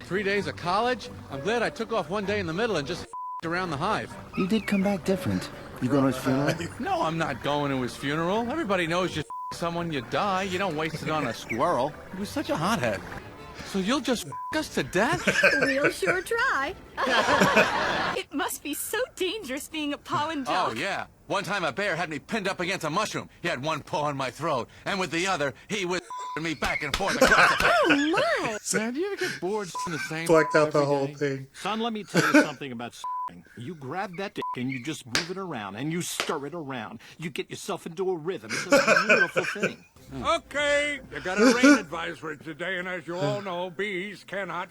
3 days of college? I'm glad I took off one day in the middle and just around the hive. You did come back different. You going to his funeral? No, I'm not going to his funeral. Everybody knows you someone, you die. You don't waste it on a squirrel. He was such a hothead. So you'll just us to death? We'll sure try. It must be so dangerous being a paw and dog. Oh, yeah. One time a bear had me pinned up against a mushroom. He had one paw on my throat, and with the other, he was me back and forth across the face. Oh, my. Sam, do you ever get bored in the same Blacked out the every whole day? thing. Son, let me tell you something about s***ing. You grab that dick and you just move it around and you stir it around. You get yourself into a rhythm. It's a beautiful thing. Okay, you got a rain advisory today, and as you all know, bees cannot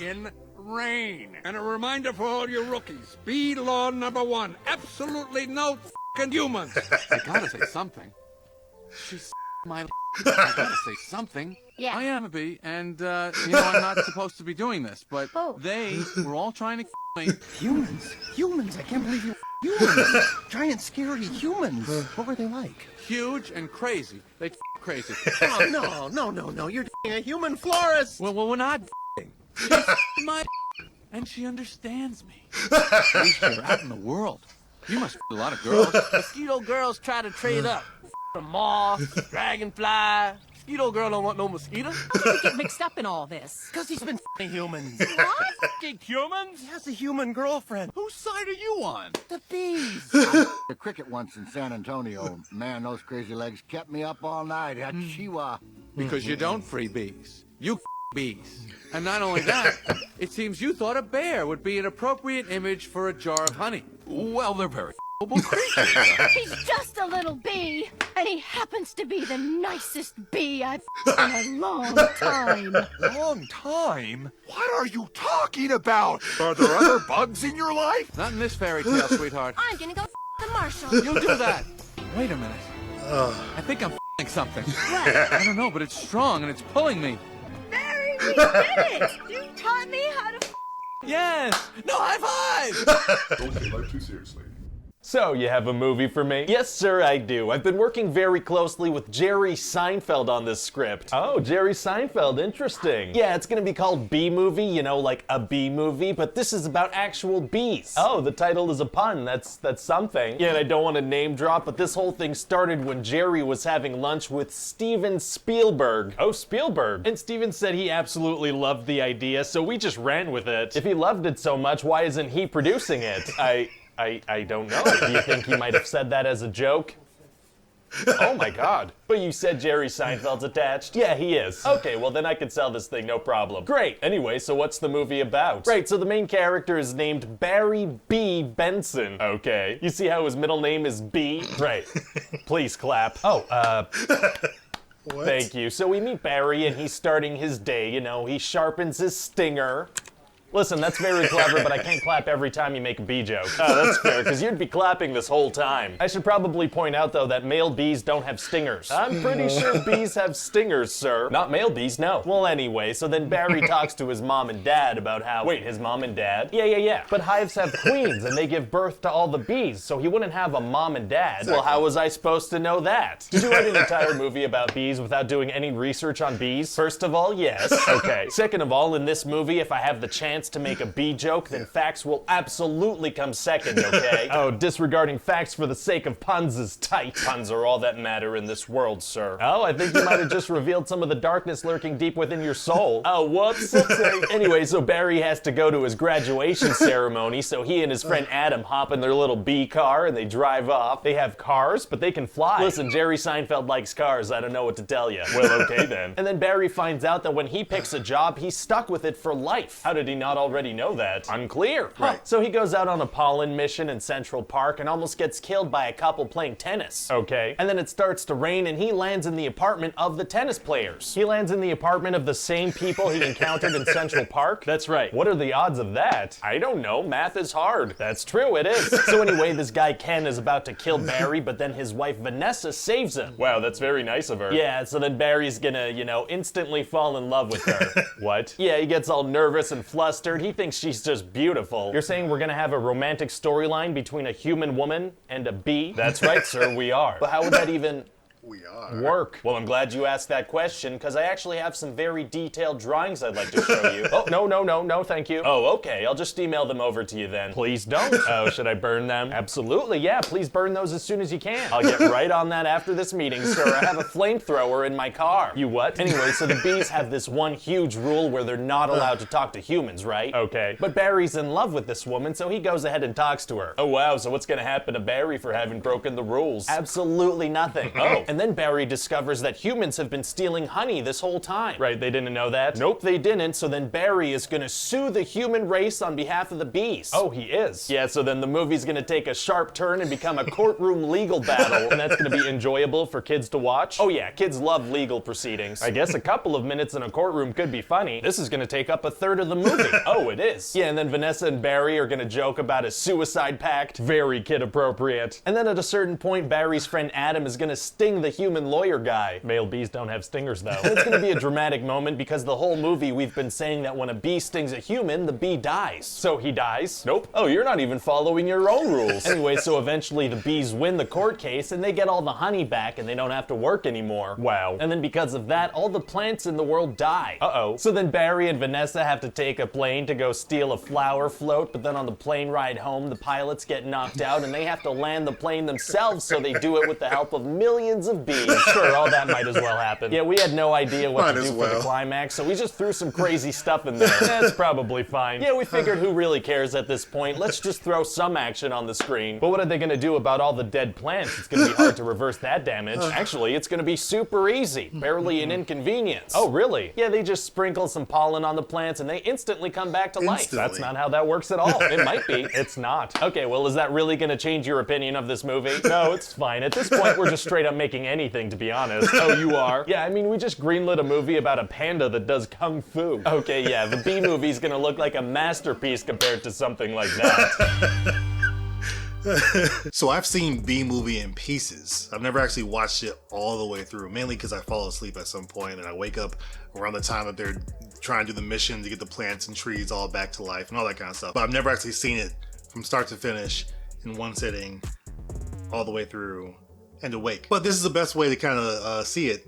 in rain. And a reminder for all you rookies, bee law number 1, absolutely no humans. I gotta say something. She's my I gotta say something. Yeah. I am a bee, and, I'm not supposed to be doing this, but Oh. they were all trying to me. Humans. Humans. I can't believe you humans. Giant, scary humans. What were they like? Huge and crazy. They crazy. Oh, no. You're a human florist. Well, we're not She's my and she understands me. At least you're out in the world. You must a lot of girls. Mosquito girls try to trade up. A moth, dragonfly. Mosquito girl don't want no mosquito. How did you get mixed up in all this? Because he's been humans. What? F***ing humans? He has a human girlfriend. Whose side are you on? The bees. The cricket once in San Antonio. Man, those crazy legs kept me up all night. At Chihuahua. Because you don't free bees. You bees. And not only that, it seems you thought a bear would be an appropriate image for a jar of honey. Well, they're very creatures. He's just a little bee, and he happens to be the nicest bee I've in a long time. Long time? What are you talking about? Are there other bugs in your life? Not in this fairy tale, sweetheart. I'm gonna go the marshal. You do that. Wait a minute. I think I'm something. I don't know, but it's strong and it's pulling me. Barry, we did it! You taught me how to Yes! No, high five! Don't take life too seriously. So, you have a movie for me? Yes, sir, I do. I've been working very closely with Jerry Seinfeld on this script. Oh, Jerry Seinfeld, interesting. Yeah, it's gonna be called B-Movie, like a B-movie, but this is about actual bees. Oh, the title is a pun. That's something. Yeah, and I don't want to name drop, but this whole thing started when Jerry was having lunch with Steven Spielberg. Oh, Spielberg. And Steven said he absolutely loved the idea, so we just ran with it. If he loved it so much, why isn't he producing it? I don't know. Do you think he might have said that as a joke? Oh my god. But you said Jerry Seinfeld's attached? Yeah, he is. Okay, well then I can sell this thing, no problem. Great. Anyway, so what's the movie about? Right, so the main character is named Barry B. Benson. Okay. You see how his middle name is B? Right. Please clap. Oh, What? thank you. So we meet Barry and he's starting his day, he sharpens his stinger. Listen, that's very clever, but I can't clap every time you make a bee joke. Oh, that's fair, because you'd be clapping this whole time. I should probably point out, though, that male bees don't have stingers. I'm pretty sure bees have stingers, sir. Not male bees, no. Well, anyway, so then Barry talks to his mom and dad about how... Wait, his mom and dad? Yeah. But hives have queens, and they give birth to all the bees, so he wouldn't have a mom and dad. Well, how was I supposed to know that? Did you write an entire movie about bees without doing any research on bees? First of all, yes. Okay. Second of all, in this movie, if I have the chance to make a bee joke, then facts will absolutely come second, okay? Oh, disregarding facts for the sake of puns is tight. Puns are all that matter in this world, sir. Oh, I think you might have just revealed some of the darkness lurking deep within your soul. Oh, whoops. Anyway, so Barry has to go to his graduation ceremony, so he and his friend Adam hop in their little bee car and they drive off. They have cars, but they can fly. Listen, Jerry Seinfeld likes cars, I don't know what to tell you. Well, okay then. And then Barry finds out that when he picks a job, he's stuck with it for life. How did he not already know that? Unclear. Right. So he goes out on a pollen mission in Central Park and almost gets killed by a couple playing tennis. Okay. And then it starts to rain and he lands in the apartment of the tennis players. He lands in the apartment of the same people he encountered in Central Park? That's right. What are the odds of that? I don't know. Math is hard. That's true, it is. So anyway, this guy Ken is about to kill Barry, but then his wife Vanessa saves him. Wow, that's very nice of her. Yeah, so then Barry's gonna, instantly fall in love with her. What? Yeah, he gets all nervous and flustered. He thinks she's just beautiful. You're saying we're gonna have a romantic storyline between a human woman and a bee? That's right, sir, we are. But how would that even... We are. Work. Well, I'm glad you asked that question, because I actually have some very detailed drawings I'd like to show you. Oh, no, thank you. Oh, okay, I'll just email them over to you then. Please don't. Oh, should I burn them? Absolutely, yeah, please burn those as soon as you can. I'll get right on that after this meeting, sir. I have a flamethrower in my car. You what? Anyway, so the bees have this one huge rule where they're not allowed to talk to humans, right? Okay. But Barry's in love with this woman, so he goes ahead and talks to her. Oh, wow, so what's gonna happen to Barry for having broken the rules? Absolutely nothing. Oh. And then Barry discovers that humans have been stealing honey this whole time. Right, they didn't know that? Nope, they didn't, so then Barry is gonna sue the human race on behalf of the bees. Oh, he is? Yeah, so then the movie's gonna take a sharp turn and become a courtroom legal battle, and that's gonna be enjoyable for kids to watch. Oh yeah, kids love legal proceedings. I guess a couple of minutes in a courtroom could be funny. This is gonna take up a third of the movie. Oh, it is? Yeah, and then Vanessa and Barry are gonna joke about a suicide pact. Very kid appropriate. And then at a certain point, Barry's friend Adam is gonna sting the human lawyer guy. Male bees don't have stingers though. And it's gonna be a dramatic moment because the whole movie we've been saying that when a bee stings a human, the bee dies. So he dies? Nope. Oh, you're not even following your own rules. Anyway, so eventually the bees win the court case and they get all the honey back and they don't have to work anymore. Wow. And then because of that, all the plants in the world die. Uh-oh. So then Barry and Vanessa have to take a plane to go steal a flower float, but then on the plane ride home, the pilots get knocked out and they have to land the plane themselves, so they do it with the help of millions of bees. Sure, all that might as well happen. Yeah, we had no idea what to do for the climax, so we just threw some crazy stuff in there. That's probably fine. Yeah, we figured who really cares at this point? Let's just throw some action on the screen. But what are they gonna do about all the dead plants? It's gonna be hard to reverse that damage. Actually, it's gonna be super easy. Barely an inconvenience. Oh, really? Yeah, they just sprinkle some pollen on the plants and they instantly come back to life. That's not how that works at all. It might be. It's not. Okay, well, is that really gonna change your opinion of this movie? No, it's fine. At this point, we're just straight up making anything, to be honest. Oh, you are? Yeah, I mean, we just greenlit a movie about a panda that does kung fu. Okay, yeah, the Bee movie's gonna look like a masterpiece compared to something like that. So I've seen Bee Movie in pieces. I've never actually watched it all the way through, mainly because I fall asleep at some point and I wake up around the time that they're trying to do the mission to get the plants and trees all back to life and all that kind of stuff. But I've never actually seen it from start to finish in one sitting, all the way through and awake. But this is the best way to kind of see it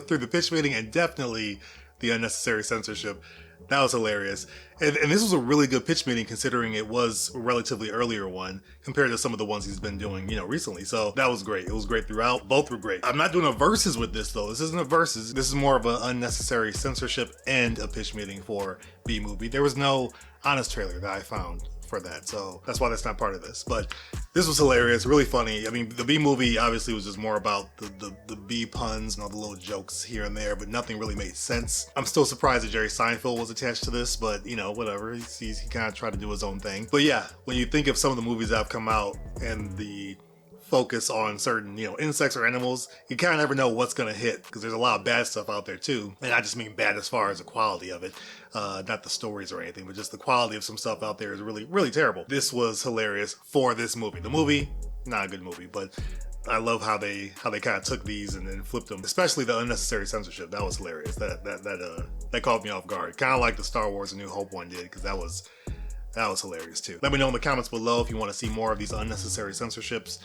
through the pitch meeting and definitely the unnecessary censorship. That was hilarious. And this was a really good pitch meeting considering it was a relatively earlier one compared to some of the ones he's been doing, recently. So that was great. It was great throughout. Both were great. I'm not doing a versus with this though. This isn't a versus. This is more of an unnecessary censorship and a pitch meeting for B Movie. There was no honest trailer that I found for that, so that's why that's not part of this. But this was hilarious, really funny. I mean, the Bee Movie obviously was just more about the bee puns and all the little jokes here and there, but nothing really made sense. I'm still surprised that Jerry Seinfeld was attached to this, but whatever. He kind of tried to do his own thing. But yeah, when you think of some of the movies that have come out and the focus on certain, insects or animals, you kind of never know what's going to hit because there's a lot of bad stuff out there too. And I just mean bad as far as the quality of it, not the stories or anything, but just the quality of some stuff out there is really, really terrible. This was hilarious for this movie. The movie, not a good movie, but I love how they kind of took these and then flipped them, especially the unnecessary censorship. That was hilarious. That caught me off guard. Kind of like the Star Wars A New Hope one did, because that was hilarious too. Let me know in the comments below if you want to see more of these unnecessary censorships,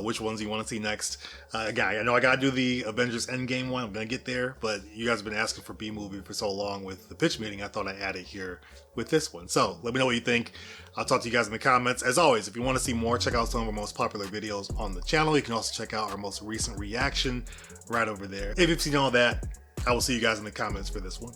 which ones you want to see next. Again, I know I gotta do the Avengers Endgame one. I'm gonna get there, but you guys have been asking for B Movie for so long with the pitch meeting. I thought I'd add it here with this one. So let me know what you think. I'll talk to you guys in the comments. As always, if you want to see more, check out some of our most popular videos on the channel. You can also check out our most recent reaction right over there. If you've seen all that, I will see you guys in the comments for this one.